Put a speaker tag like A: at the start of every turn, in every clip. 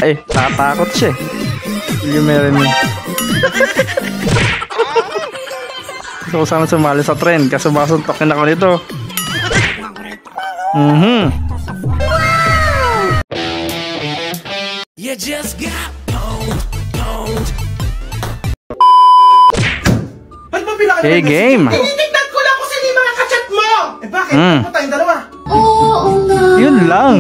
A: Eh, tatakot siya eh. Yung meron yun. Gusto ko sana sumali sa trend kasi masuntokin ako nito.
B: You just got pwned.
A: Okay, game.
C: Tinitignan ko lang kung sino yung mga kachat mo! Eh bakit? Ano tayong dalawa?
D: Oo nga.
A: Yun lang.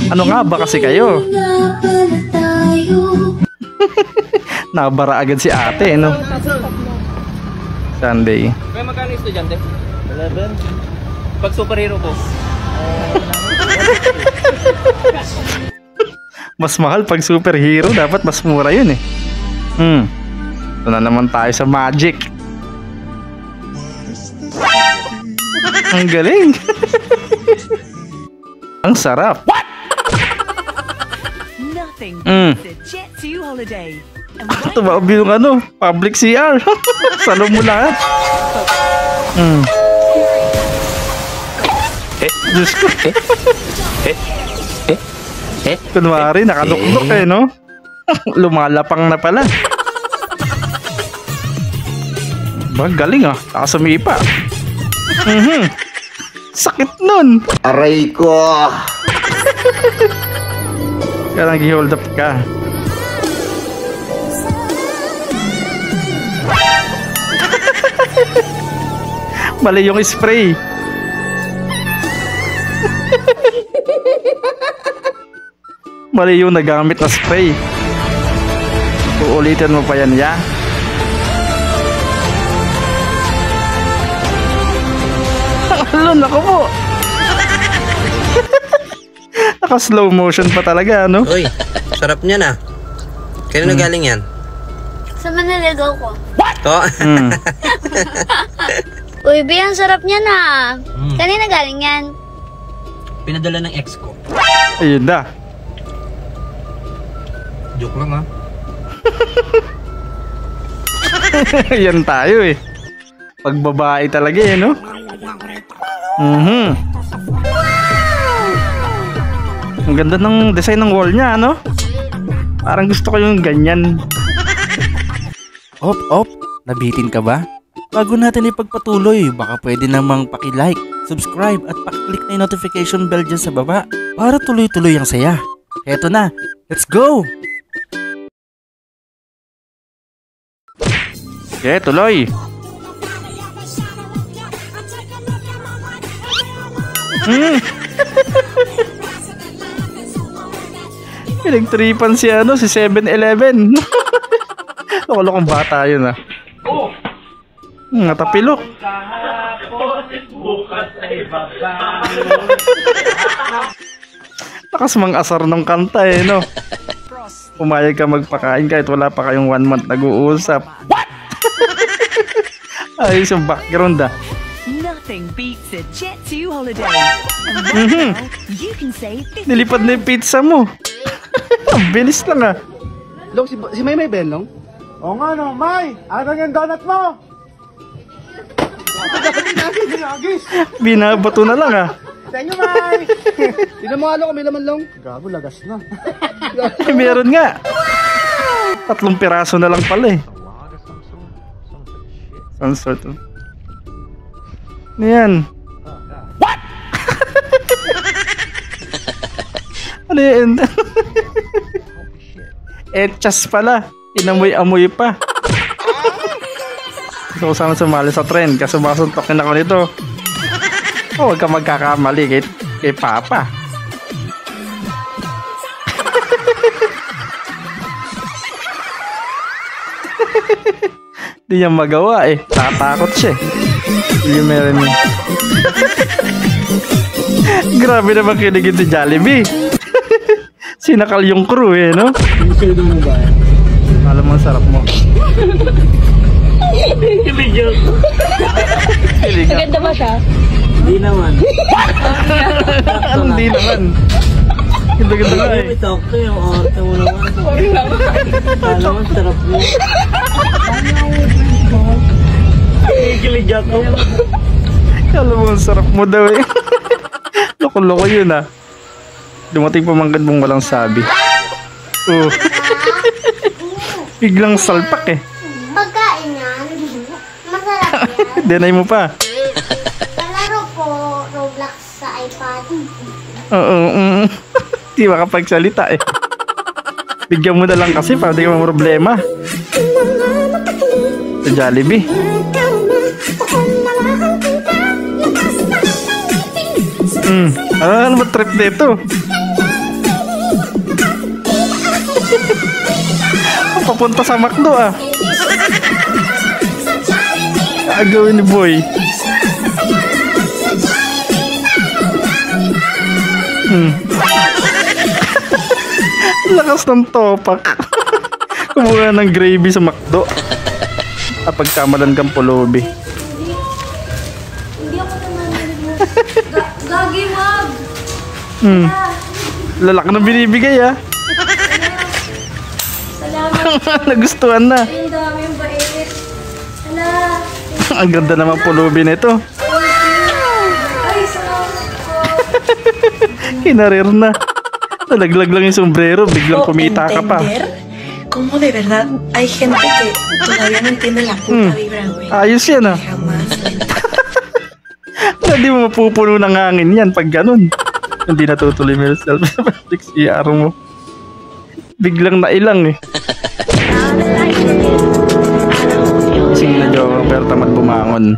A: Ano nga ba kasi kayo?
D: Nga pala tayo.
A: Nabara agad si ate, no? Sunday.
E: Kaya magkano yung estudyante? 11. Pag superhero po?
A: Mas mahal pag superhero. Dapat mas mura yun eh. Ito na naman tayo sa magic. Ang galing. Ang sarap.
F: Nothing beats a Jet 2 holiday.
A: Tumaob yung ano, public CR. Salong mo lahat. Diyos ko. Kunwari, nakadukdok eh, no? Lumalapang na pala. Ba, galing ah. Nakasumipa. Sakit nun.
C: Aray ko!
A: Kaya nag-hold up ka. Mali yung spray. Mali yung nagamit na spray. Uulitin mo pa yan, ya? Alon, ako po. Naka slow motion pa talaga, no?
G: Uy, sarap niyan ah. Kailan na galing yan?
D: Sa maniligaw ko.
G: To?
D: Uy, Bi, ang sarap niya na. Kanina galing yan.
G: Pinadala ng ex ko.
A: Ayun na.
G: Joke lang ah.
A: Yan tayo eh. Pagbabae talaga eh, no? Ang ganda ng design ng wall niya, no? Parang gusto ko yung ganyan.
H: Op, nabitin ka ba? Bago natin ipagpatuloy, baka pwede namang paki-like, subscribe at paki-click na yung notification bell dyan sa baba para tuloy-tuloy ang saya. Eto na, let's go!
A: Okay, tuloy. Pinagtripan si ano, si 7-Eleven. Lokolokong bata yun ah. Natapilok. Lakas mang asar ng kanta eh, no? Pumayag ka magpakain kahit wala pa kayong 1 month nag-uusap. Ayos yung background ah.
F: Nothing beats a Jet 2 holiday. And right now, you can save 50.
A: Nilipad na yung pizza mo. Ang bilis lang ah.
C: Long, si May Ben, Long? Oo nga no, May! Ano yung donut mo?
A: Binabato na lang ah.
C: Sa inyo, May! Tinan mo ano kung may laman, Long? Gabo, lagas na.
A: Ay, meron nga. 3 piraso na lang pala eh. Some sort of... Ano yan? What? Ano yan? Etchas pala. Inamoy-amoy pa. Gusto ko sana sumali sa trend kasi masuntokin ako nito. Huwag ka magkakamali kay Papa. Di niya magawa eh. Tatakot siya eh. Yung meron yun. Grabe naman kinigin si Jollibee. Sinakal yung crew eh, no?
C: Sinudo mo ba?
A: Alam mo, sarap mo.
D: Maganda ba siya?
G: Hindi naman.
A: Hindi naman. Ganda-ganda nga eh.
G: Ito ko yung arte mo naman. Alam mo, sarap mo. Kikilig ako.
A: Alam mo, sarap mo daw eh. Loko-loko yun ah. Dumating pamangkin mong walang sabi. Oh. Biglang salpak eh.
D: Pagkain yan, masarap yan.
A: Denay mo pa.
D: Palaro po Roblox sa iPad.
A: Oo. Di makapagsalita eh. Bigyan mo na lang kasi para di ka problema. Sa Jollibee. Ano ba trip dito? Papunta sa McDo ah. Agawin ni boy. Lakas ng topak. Kumuha ng gravy sa McDo. Kapag kamalan kang pulubi.
D: Hindi ako naman. Gagi, wag.
A: Lalaki na binibigay ah.
D: Salamat.
A: Nagustuhan na.
D: Ang dami yung bait. Hala.
A: Ang ganda naman pulubi nito.
D: Ay, salamat po.
A: Kinarir na. Nalaglag lang yung sombrero. Biglang kumita ka pa.
I: ¿Cómo de verdad hay gente que todavía no entiende la puta vibra, güey?
A: Ayos yan ah.
I: Jamás.
A: Hindi mo mapupuno ng hangin yan pag ganun. Hindi natutuloy mo yung self-esteem. CR mo. Biglang nailang eh. Ising na joke pero tamad bumangon.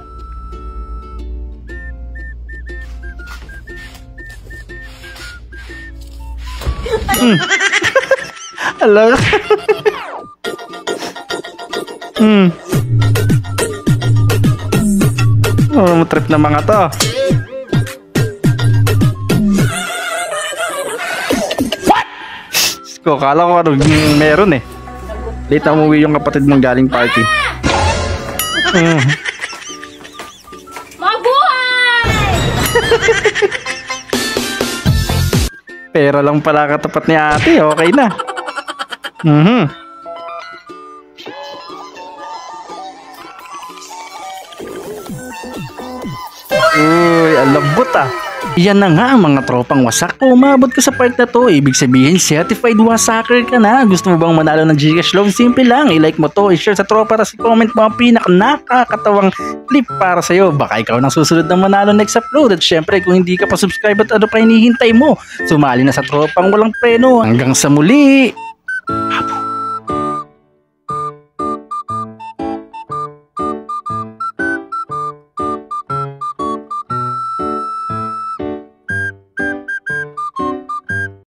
A: Alam. Oh, trip na mga to. What? Ko, kala ko ano meron eh. Late na umuwi yung kapatid mong galing party.
D: Mabuhay!
A: Pera lang pala katapat ni ate, okay na. Uy, alabot ah. Yan na nga ang mga tropang wasak. Kung umabot ka sa part na to, ibig sabihin certified wasaker ka na. Gusto mo bang manalo ng Gcash loan? Simple lang, i-like mo to, i-share sa tropa, tapos i-comment mo ang nakakatawang clip para sa'yo. Baka ikaw nang susunod na manalo next upload. At syempre, kung hindi ka pa subscribe at ano pa hinihintay mo, sumali na sa tropang walang preno. Hanggang sa muli.